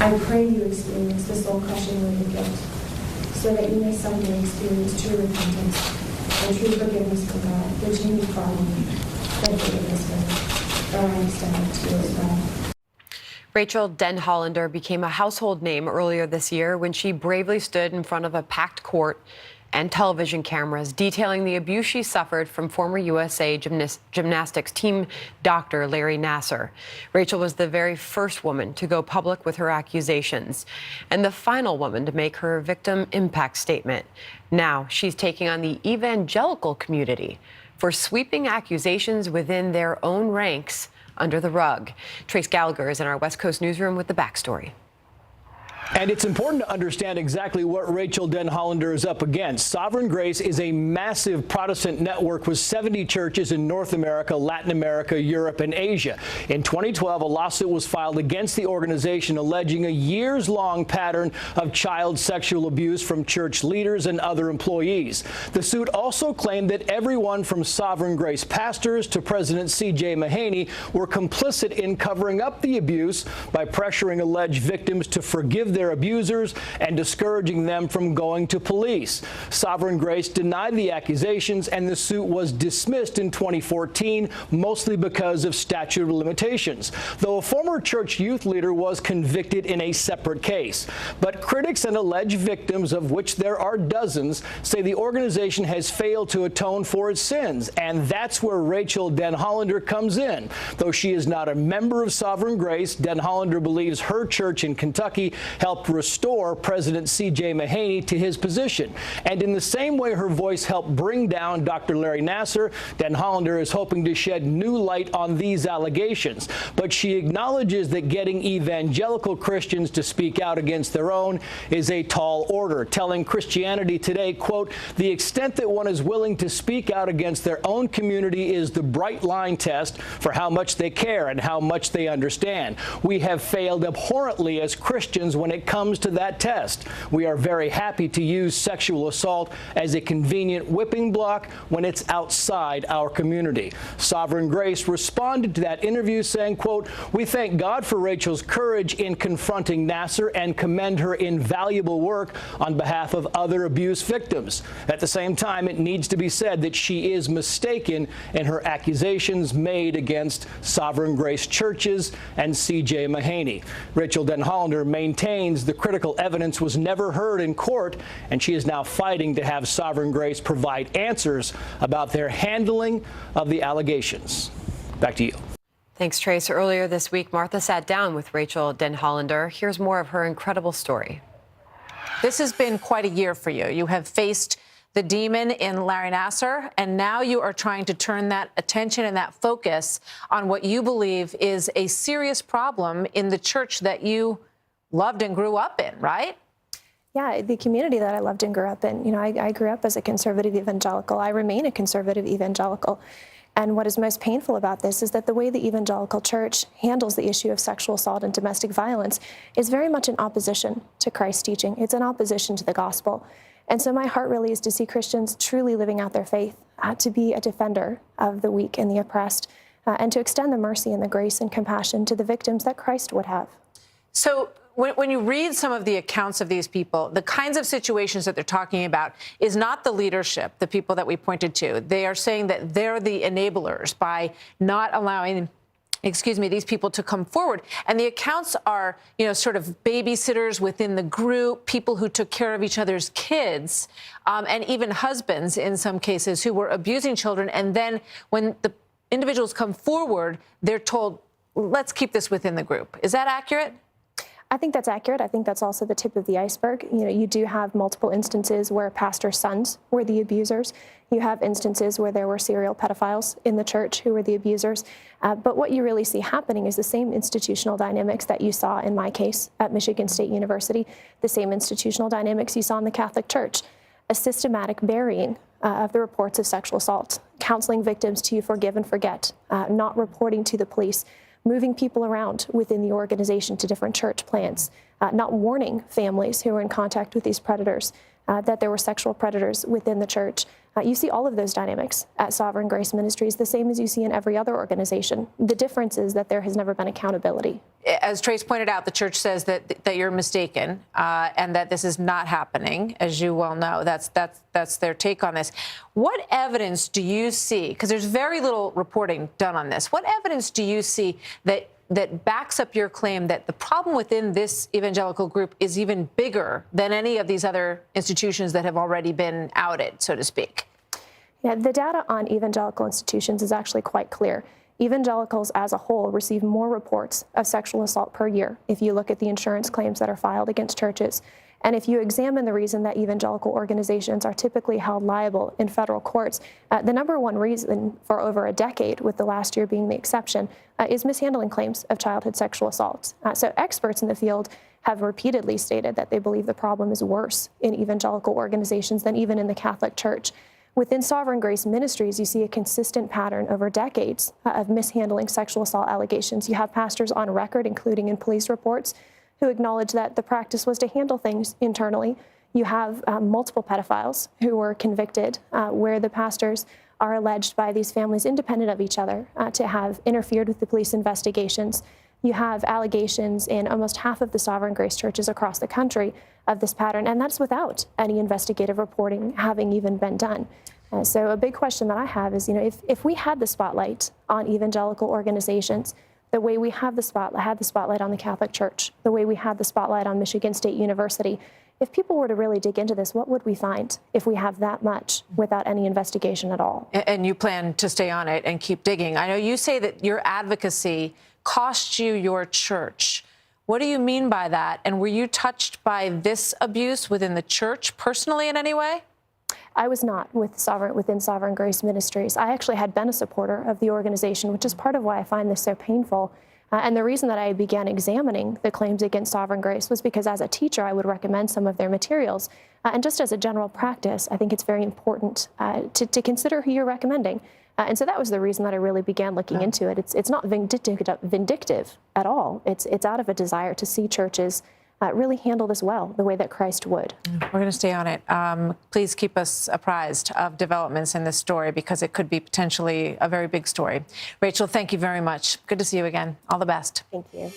I pray you experience the soul-crushing weight of guilt, so that you may someday experience true repentance and true forgiveness from God, which you need from me, and forgiveness for, that I extend to you as well. Rachael Denhollander became a household name earlier this year when she bravely stood in front of a packed court and television cameras detailing the abuse she suffered from former USA gymnastics team doctor Larry Nassar. Rachael was the very first woman to go public with her accusations and the final woman to make her victim impact statement. Now she's taking on the evangelical community for sweeping accusations within their own ranks under the rug. Trace Gallagher is in our West Coast newsroom with the backstory. And it's important to understand exactly what Rachael Denhollander is up against. Sovereign Grace is a massive Protestant network with 70 churches in North America, Latin America, Europe, and Asia. In 2012, a lawsuit was filed against the organization alleging a years-long pattern of child sexual abuse from church leaders and other employees. The suit also claimed that everyone from Sovereign Grace pastors to President C.J. Mahaney were complicit in covering up the abuse by pressuring alleged victims to forgive their abusers and discouraging them from going to police. Sovereign Grace denied the accusations, and the suit was dismissed in 2014, mostly because of statute of limitations, though a former church youth leader was convicted in a separate case. But critics and alleged victims, of which there are dozens, say the organization has failed to atone for its sins, and that's where Rachael Denhollander comes in. Though she is not a member of Sovereign Grace, Denhollander believes her church in Kentucky helped restore President C.J. Mahaney to his position. And in the same way her voice helped bring down Dr. Larry Nassar, Denhollander is hoping to shed new light on these allegations. But she acknowledges that getting evangelical Christians to speak out against their own is a tall order, telling Christianity Today, quote, "The extent that one is willing to speak out against their own community is the bright line test for how much they care and how much they understand. We have failed abhorrently as Christians when it comes to that test. We are very happy to use sexual assault as a convenient whipping block when it's outside our community." Sovereign Grace responded to that interview saying, quote, "We thank God for Rachael's courage in confronting Nassar and commend her invaluable work on behalf of other abuse victims. At the same time, it needs to be said that she is mistaken in her accusations made against Sovereign Grace churches and C.J. Mahaney." Rachael Denhollander maintains the critical evidence was never heard in court, and she is now fighting to have Sovereign Grace provide answers about their handling of the allegations. Back to you. Thanks, Trace. Earlier this week, Martha sat down with Rachael Denhollander. Here's more of her incredible story. This has been quite a year for you. You have faced the demon in Larry Nassar, and now you are trying to turn that attention and that focus on what you believe is a serious problem in the church that you loved and grew up in, right? Yeah, the community that I loved and grew up in. You know, I grew up as a conservative evangelical. I remain a conservative evangelical. And what is most painful about this is that the way the evangelical church handles the issue of sexual assault and domestic violence is very much in opposition to Christ's teaching. It's in opposition to the gospel. And so my heart really is to see Christians truly living out their faith, to be a defender of the weak and the oppressed, and to extend the mercy and the grace and compassion to the victims that Christ would have. So when you read some of the accounts of these people, the kinds of situations that they're talking about is not the leadership, the people that we pointed to. They are saying that they're the enablers by not allowing, these people to come forward. And the accounts are, sort of babysitters within the group, people who took care of each other's kids, and even husbands in some cases who were abusing children. And then when the individuals come forward, they're told, let's keep this within the group. Is that accurate? I think that's accurate. I think that's also the tip of the iceberg. You do have multiple instances where pastor sons were the abusers. You have instances where there were serial pedophiles in the church who were the abusers. But what you really see happening is the same institutional dynamics that you saw in my case at Michigan State University, the same institutional dynamics you saw in the Catholic Church, a systematic burying of the reports of sexual assault, counseling victims to forgive and forget, not reporting to the police, moving people around within the organization to different church plants, not warning families who were in contact with these predators that there were sexual predators within the church, You see all of those dynamics at Sovereign Grace Ministries, the same as you see in every other organization. The difference is that there has never been accountability. As Trace pointed out, the church says that you're mistaken and that this is not happening, as you well know. That's their take on this. What evidence do you see? Because there's very little reporting done on this. What evidence do you see that backs up your claim that the problem within this evangelical group is even bigger than any of these other institutions that have already been outed, so to speak? Yeah, the data on evangelical institutions is actually quite clear. Evangelicals as a whole receive more reports of sexual assault per year if you look at the insurance claims that are filed against churches. And if you examine the reason that evangelical organizations are typically held liable in federal courts, the number one reason for over a decade, with the last year being the exception, is mishandling claims of childhood sexual assaults. So experts in the field have repeatedly stated that they believe the problem is worse in evangelical organizations than even in the Catholic Church. Within Sovereign Grace Ministries, you see a consistent pattern over decades of mishandling sexual assault allegations. You have pastors on record, including in police reports, who acknowledge that the practice was to handle things internally. You have multiple pedophiles who were convicted, where the pastors are alleged by these families, independent of each other, to have interfered with the police investigations. You have allegations in almost half of the Sovereign Grace churches across the country of this pattern, and that's without any investigative reporting having even been done. So a big question that I have is, if we had the spotlight on evangelical organizations, the way we have the spotlight on the Catholic Church, the way we had the spotlight on Michigan State University, if people were to really dig into this, what would we find if we have that much without any investigation at all? And you plan to stay on it and keep digging. I know you say that your advocacy cost you your church. What do you mean by that? And were you touched by this abuse within the church personally in any way? I was not within Sovereign Grace Ministries. I actually had been a supporter of the organization, which is part of why I find this so painful. And the reason that I began examining the claims against Sovereign Grace was because as a teacher, I would recommend some of their materials. And just as a general practice, I think it's very important to consider who you're recommending. And so that was the reason that I really began looking into it. It's not vindictive at all. It's out of a desire to see churches really handle this well, the way that Christ would. We're going to stay on it. Please keep us apprised of developments in this story because it could be potentially a very big story. Rachael, thank you very much. Good to see you again. All the best. Thank you.